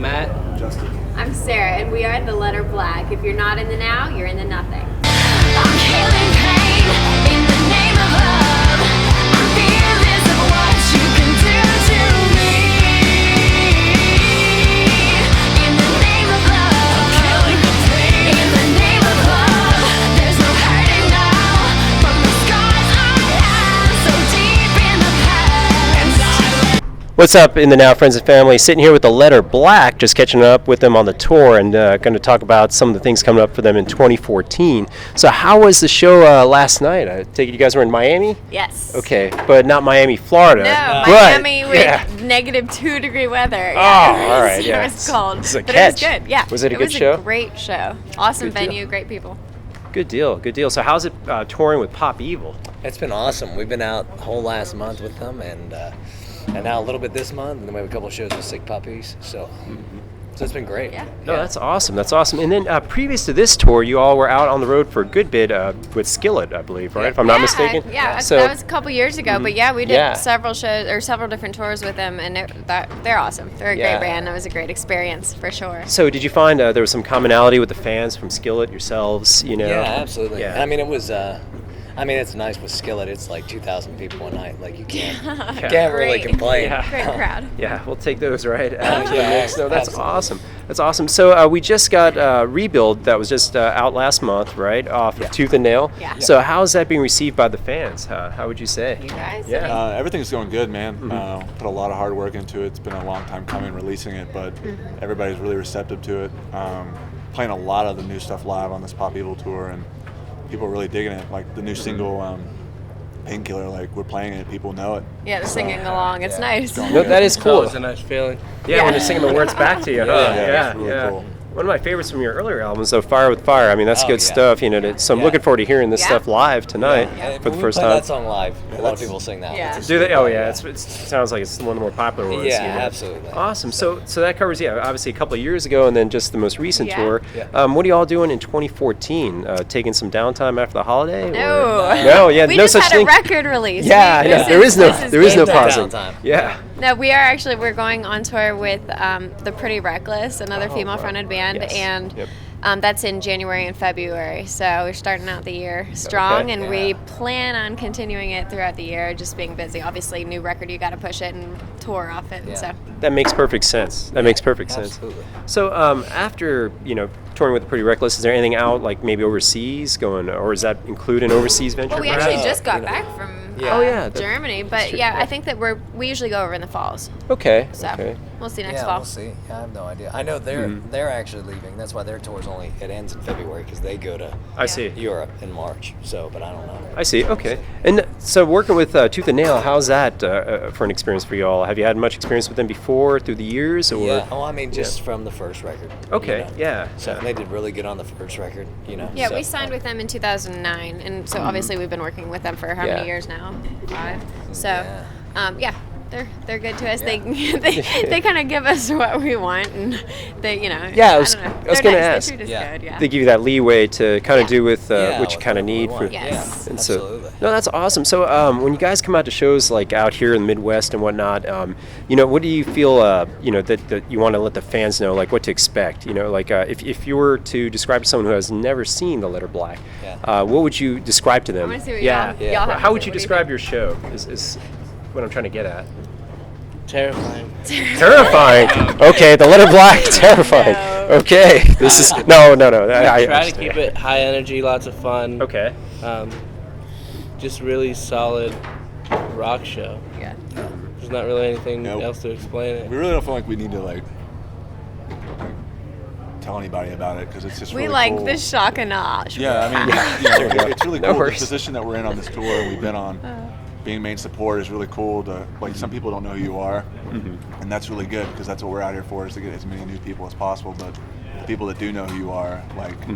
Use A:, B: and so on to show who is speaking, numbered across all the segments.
A: I'm Matt.
B: Justin.
C: I'm Sarah, and we are the letter Black. If you're not in the now, you're in the nothing.
D: I'm killing pain in the name of love. I'm fearless of what you can do to me. In the name of love, I'm killing the pain. In the name of love, there's no hurting now. From the scars I have so deep in the past.
E: What's up in the Now Friends and Family? Sitting here with the letter Black, just catching up with them on the tour and going to talk about some of the things coming up for them in 2014. So how was the show last night? I take it you guys were in Miami?
C: Yes.
E: Okay, but not Miami, Florida.
C: No,
E: but,
C: Miami with negative 2 degree weather.
E: Oh, all right, yeah.
C: It was cold.
E: It's a
C: but
E: catch.
C: it was good, yeah.
E: Was it a good show?
C: It was a great show. Awesome
E: Good deal.
C: venue, great people.
E: Good deal, good deal. So how's it touring with Pop Evil?
F: It's been awesome. We've been out the whole last month with them, and now a little bit this month, and then we have a couple of shows with Sick Puppies. So it's been great.
C: Yeah.
E: No, that's awesome. That's awesome. And then previous to this tour, you all were out on the road for a good bit with Skillet, I believe, right? If I'm not mistaken.
C: Yeah,
E: So,
C: that was a couple years ago. But yeah, we did
E: Yeah.
C: several shows or several different tours with them, and they're awesome. They're a
E: Yeah.
C: great band. It was a great experience for sure.
E: so did you find there was some commonality with the fans from Skillet yourselves? You know.
F: Yeah, absolutely.
E: Yeah.
F: And I mean, it was. It's nice with Skillet. It's like 2,000 people a night. Like you can't really
C: Great.
F: complain.
E: Yeah.
C: Great crowd.
E: Yeah, we'll take those right out to the
F: Yeah,
E: mix. No, that's
F: absolutely.
E: awesome. That's awesome. So we just got Rebuild that was just out last month, right? Off of Tooth and Nail.
C: Yeah.
E: So how's that being received by the fans? How would you say?
C: You guys?
E: Yeah.
B: Everything's going good, man. Put a lot of hard work into it. It's been a long time coming releasing it, but everybody's really receptive to it. Playing a lot of the new stuff live on this Pop Evil tour, and people are really digging it. Like the new single, Painkiller, like we're playing it, people know it.
C: Yeah, they're singing along. It's nice.
E: No, that is
A: It's
E: cool.
A: always a nice feeling.
E: Yeah, when they're singing the words back to you. Huh?
B: Yeah, it's really cool.
E: One of my favorites from your earlier albums, though, Fire with Fire. I mean, that's
F: Oh,
E: good
F: yeah.
E: stuff. You know, so I'm
F: Yeah.
E: looking forward to hearing this
C: Yeah.
E: stuff live tonight
F: And
E: for the
F: when
E: first
F: we play
E: time.
F: that song live, a lot of people sing that.
C: Yeah.
F: It's
E: Do they? Oh
F: super
E: yeah,
F: fun,
E: it sounds like it's one of the more popular ones.
F: Yeah,
E: you know?
F: absolutely.
E: Awesome. So that covers obviously a couple of years ago, and then just the most recent
C: Yeah.
E: tour.
F: Yeah.
E: What are you all doing in 2014? Taking some downtime after the holiday?
C: No.
E: No. Yeah.
C: We
E: no
C: just
E: such
C: had
E: thing.
C: a record release.
E: Yeah, I know. There is no
F: game
E: pausing.
F: downtime.
E: Yeah.
C: No, we're going on tour with the Pretty Reckless, another female-fronted band,
E: Yes.
C: and
E: Yep.
C: that's in January and February. So we're starting out the year strong,
E: Okay.
C: and
F: Yeah.
C: we plan on continuing it throughout the year. Just being busy, obviously, new record, you got to push it and tour off it.
F: Yeah.
C: So
E: That makes perfect sense. That makes perfect sense.
F: Absolutely.
E: So after touring with the Pretty Reckless, is there anything out like maybe overseas going, or is that include an overseas venture?
C: well, we
E: perhaps?
C: actually just got back from
F: Yeah.
E: Oh, yeah, that-
C: Germany, but
E: true.
C: yeah, I think that we usually go over in the falls.
E: Okay.
C: So
E: Okay.
C: we'll see next
F: Yeah,
C: fall.
F: we'll see. I have no idea. I know they're actually leaving. That's why their tour's it ends in February because they go to
E: I see.
F: Europe in March. So, but I don't know.
E: I see. Okay. And so working with Tooth and Nail, how's that for an experience for you all? Have you had much experience with them before through the years? Or?
F: Yeah. Oh, I mean, just from the first record.
E: Okay. Yeah.
F: So and they did really good on the first record.
C: Yeah,
F: so,
C: we signed with them in 2009, and so obviously we've been working with them for how
E: Yeah.
C: many years now? 5. So,
F: Yeah.
C: they're good to us.
F: Yeah.
C: They kind of give us what we want, and they
E: Yeah, I was
C: don't know.
E: gonna
C: They're nice.
E: ask.
C: They treat us
F: Yeah.
C: good, yeah.
E: They give you that leeway to kind of do with
F: Yeah,
E: what you
F: with
E: kind of
F: what we
E: need
F: want.
E: for.
C: Yes.
F: Yeah,
E: And so,
F: absolutely.
E: no, that's awesome. So, when you guys come out to shows like out here in the Midwest and whatnot, what do you feel, that you want to let the fans know, like what to expect? If you were to describe to someone who has never seen the letter Black,
F: Yeah.
E: what would you describe to them?
C: wanna see what
E: yeah.
C: y'all have to
E: How
C: say.
E: would you
C: What do you
E: describe
C: think?
E: your show? Is what I'm trying to get at.
A: Terrifying.
E: Terrifying. Okay, the letter Black. Terrifying.
C: No.
E: Okay, this is no. I
A: Try to keep it high energy, lots of fun.
E: Okay.
A: Just really solid rock show.
C: Yeah.
A: There's not really anything
B: Nope.
A: else to explain it.
B: We really don't feel like we need to tell anybody about it because it's just
C: We
B: really
C: like
B: cool.
C: the shock and awe.
B: Yeah, I mean, it's really
E: No
B: cool. The
E: worries.
B: position that we're in on this tour and we've been on, being main support is really cool. Some people don't know who you are, and that's really good because that's what we're out here for, is to get as many new people as possible. But the people that do know who you are,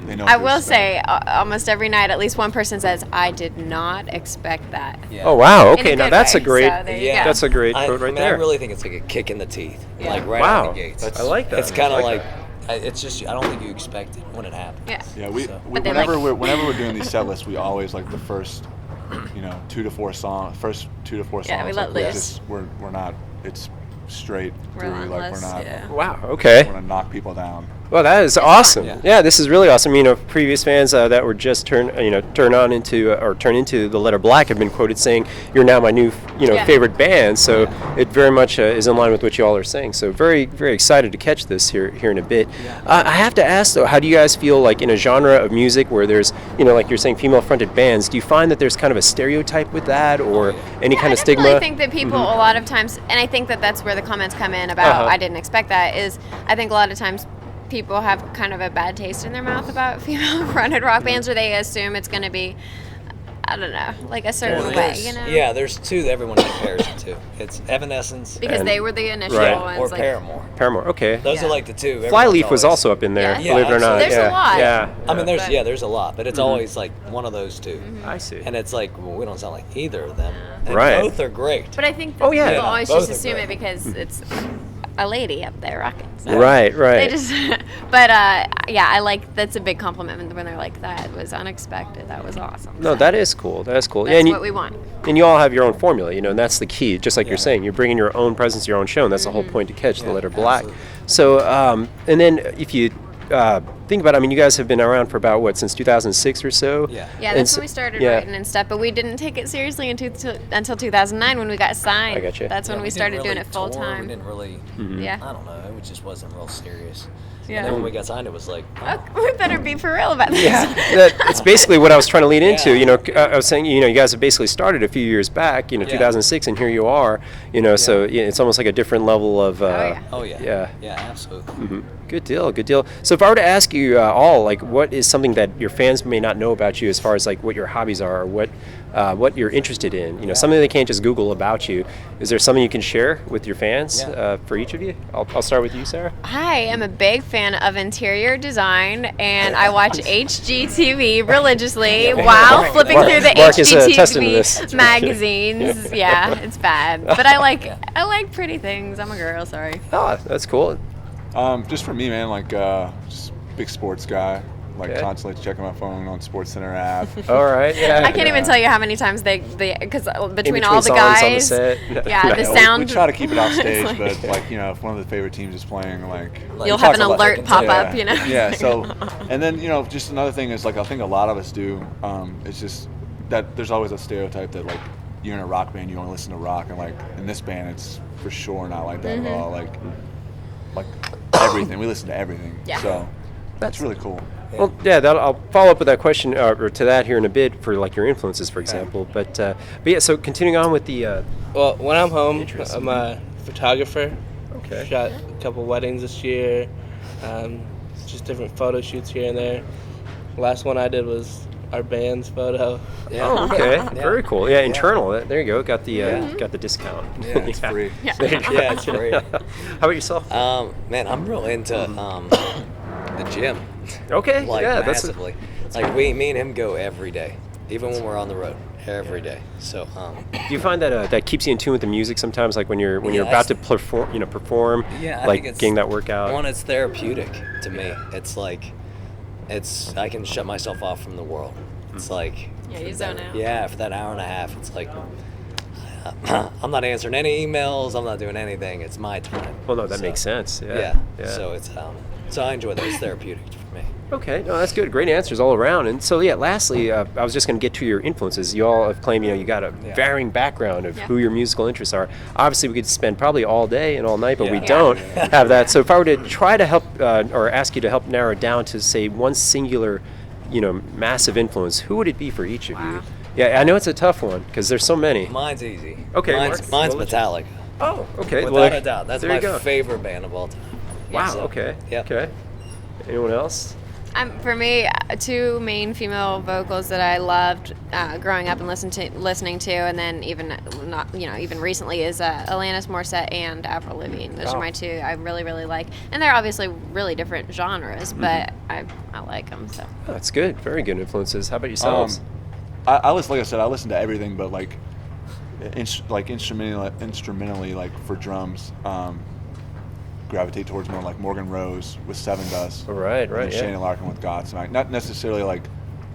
B: they know.
C: I
B: what to
C: will
B: expect.
C: say, almost every night, at least one person says, "I did not expect that."
F: Yeah.
E: Oh wow.
C: In
E: Okay,
C: a
E: now
C: good
E: that's
C: way,
E: a great.
C: so there you
F: Yeah.
C: go.
E: That's a great
F: I
E: quote right
F: mean,
E: there.
F: I really think it's like a kick in the teeth,
C: Yeah.
F: like right
E: Wow.
F: out of the gates.
E: I like that.
F: It's kind
E: I
F: of
E: like
F: like, it's just I don't think you expect it when it happens.
C: Yeah.
B: Yeah,
C: But then,
B: whenever
C: like-
B: we're doing these set lists, we always like the first, 2 to 4 songs. First 2 to 4 songs.
C: Yeah, we let
B: like,
C: loose.
B: we're not. It's straight through. Like we're
C: Relentless,
B: not.
C: yeah.
E: Wow. Okay.
B: Want to knock people down.
E: Well, that is awesome.
F: Yeah.
E: Yeah, this is really awesome. You know, previous fans that were just turn into the letter Black have been quoted saying, "You're now my new,
C: Yeah.
E: favorite band." So it very much is in line with what you all are saying. So very, very excited to catch this here in a bit. I have to ask though, how do you guys feel like in a genre of music where there's, like you're saying, female-fronted bands? Do you find that there's kind of a stereotype with that, or any kind of
C: I
E: stigma?
C: definitely think that people a lot of times, and I think that that's where the comments come in about
E: Uh-huh.
C: I didn't expect that, is I think a lot of times people have kind of a bad taste in their mouth about female-fronted rock bands, or they assume it's going to be, I don't know, like a certain way,
F: Yeah, there's two that everyone compares it to. It's Evanescence
C: Because
E: And-
C: they were the initial
E: Right.
C: ones.
F: or
C: like,
F: Paramore.
E: Paramore. Okay.
F: Those
C: Yeah.
F: are like the two. everyone's
E: Flyleaf was
F: always-
E: also up in there,
F: Yeah,
E: believe it or not.
F: absolutely.
C: There's a lot.
E: Yeah.
F: I mean,
C: But-
F: there's a lot, but it's always like one of those two.
E: I see.
F: And it's like, well, we don't sound like either of them. And
E: Right.
F: both are great.
C: But I think that
E: Oh, yeah.
C: people
F: Yeah,
C: always
F: both
C: just
F: are
C: assume
F: great.
C: it because it's a lady up there rocking. So
E: Right.
C: They just, but yeah, I like, that's a big compliment when they're like, that was unexpected. That was awesome.
E: No,
C: So
E: that is cool. That is cool.
C: That's
E: and
C: what we want.
E: And you all have your own formula, and that's the key. Just like you're saying, you're bringing your own presence, your own show, and that's the whole point to catch the letter Black.
F: absolutely.
E: So, and then if you think about it, I mean, you guys have been around for about, since 2006 or so?
F: Yeah.
C: Yeah,
E: And
C: that's
E: so-
C: when we started
E: yeah.
C: writing and stuff, but we didn't take it seriously until 2009 when we got signed.
E: I gotcha.
C: That's when we
F: didn't
C: started
F: really
C: doing it full
F: tour,
C: time.
F: We didn't really,
C: Yeah.
F: I don't know, it just wasn't real serious.
C: Yeah.
F: And then when we got signed, it was like, oh,
C: We better be for real about this.
E: It's basically what I was trying to lead into.
F: Yeah.
E: I was saying, you guys have basically started a few years back, 2006, and here you are, so it's almost like a different level of.
C: yeah.
F: oh yeah.
E: Yeah.
F: Yeah, absolutely.
E: Good deal, good deal. So if I were to ask you all, like, what is something that your fans may not know about you as far as like what your hobbies are, or what you're interested in, something they can't just Google about you. Is there something you can share with your fans for each of you? I'll start with you, Sarah.
C: I am a big fan of interior design, and I watch HGTV religiously while flipping through the
E: Mark is, testing this.
C: HGTV magazines. Yeah, it's bad, but I like pretty things. I'm a girl. Sorry.
E: Oh, that's cool.
B: Just for me, man, like just big sports guy. Like
E: Okay.
B: constantly checking my phone on SportsCenter app.
E: All right, yeah.
C: I can't even tell you how many times because between all the
E: songs on the
C: guys,
E: set.
C: yeah, the
B: We
C: sound.
B: try to keep it off stage, but like if one of the favorite teams is playing, like
C: You'll
B: we
C: have
B: talk
C: an
B: a lot-
C: alert pop
B: yeah,
C: up,
B: Yeah. So, and then just another thing is like I think a lot of us do. It's just that there's always a stereotype that like you're in a rock band, you only listen to rock, and like in this band, it's for sure not like that at all. Like everything, we listen to everything.
C: Yeah.
B: So that's really cool.
E: Well, yeah, I'll follow up with that question or to that here in a bit for like your influences, for example. But yeah, so continuing on with the.
A: Well, when I'm home,
E: Interesting.
A: I'm a photographer.
E: Okay.
A: Shot a couple weddings this year. Just different photo shoots here and there. Last one I did was our band's photo.
F: Yeah.
E: Oh, okay.
F: Yeah.
E: Very cool. Yeah, internal. There you go. Got the discount.
F: Yeah,
B: It's free.
C: Yeah.
E: There you go.
F: Yeah, it's great.
E: How about yourself?
F: Man, I'm real into the gym.
E: Okay.
F: Like
E: yeah,
F: massively. Like me and him go every day, even when we're on the road, every day. So
E: Do you find that that keeps you in tune with the music sometimes, like when you're about to perform,
F: yeah, I
E: like
F: think it's,
E: getting that workout?
F: One, it's therapeutic to me. It's like I can shut myself off from the world. It's like
C: Yeah, you zone out.
F: Yeah, for that hour and a half, it's like I'm not answering any emails. I'm not doing anything. It's my time.
E: Well, no, that
F: So,
E: makes sense. Yeah.
F: So it's so I enjoy that. It's therapeutic for me.
E: Okay, no, that's good. Great answers all around. And so, yeah, lastly, I was just going to get to your influences. You all have claimed, you got a varying background of who your musical interests are. Obviously, we could spend probably all day and all night, but we
F: Yeah.
E: don't have that. So if I were to try to help or ask you to help narrow it down to, say, one singular, massive influence, who would it be for each of you? Yeah, I know it's a tough one because there's so many.
F: Mine's easy.
E: Okay,
F: Mine's
E: Mark,
F: Metallica.
E: Oh, okay.
F: Without a doubt. That's
E: there
F: my
E: you go.
F: favorite band of all time.
E: Wow,
F: So,
E: okay.
F: Yep.
E: Okay. Anyone else?
C: For me, two main female vocals that I loved growing up and listening to, and then even even recently is Alanis Morissette and Avril Lavigne. Those are my two I really, really like, and they're obviously really different genres, but I like them. So
E: Oh, that's good. Very good influences. How about yourselves?
B: I listen, like I said, I listen to everything, but like instrumentally, like for drums, gravitate towards more like Morgan Rose with Sevendust.
E: Right,
B: and
E: yeah.
B: Shane Larkin with Godsmack. Not necessarily like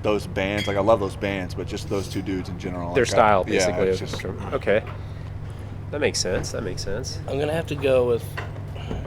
B: those bands. Like I love those bands, but just those two dudes in general.
E: Their
B: like,
E: style,
B: yeah,
E: basically.
B: it's just,
E: Okay. That makes sense. That makes sense.
A: I'm gonna have to go with.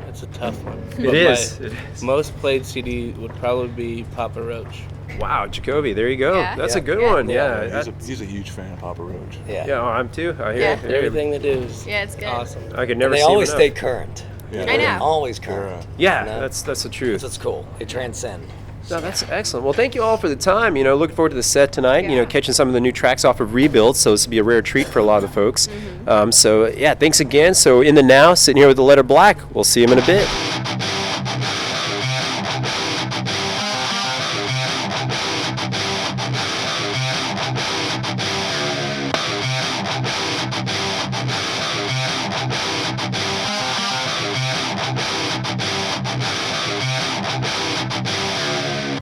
A: It's a tough one.
E: It is. It is.
A: Most played CD would probably be Papa Roach.
E: Wow, Jacoby, there you go.
C: Yeah.
E: That's
F: Yeah.
E: a good
C: Yeah.
E: one. Yeah.
B: He's a huge fan of Papa Roach.
F: Yeah.
E: Yeah, I'm too. I hear,
C: Yeah.
E: I hear
A: Everything they do is
C: Yeah, it's good.
A: awesome.
E: I could
F: And
E: never
F: they
E: see
F: always
E: enough.
F: stay current.
B: Yeah,
C: I know.
F: Always
B: They're,
F: current.
E: Yeah,
F: You know?
E: that's the truth.
F: That's cool. They transcend.
E: No, that's excellent. Well, thank you all for the time. Looking forward to the set tonight.
C: Yeah.
E: Catching some of the new tracks off of Rebuild. So this will be a rare treat for a lot of the folks. So yeah, thanks again. So in the now, sitting here with the letter Black. We'll see him in a bit.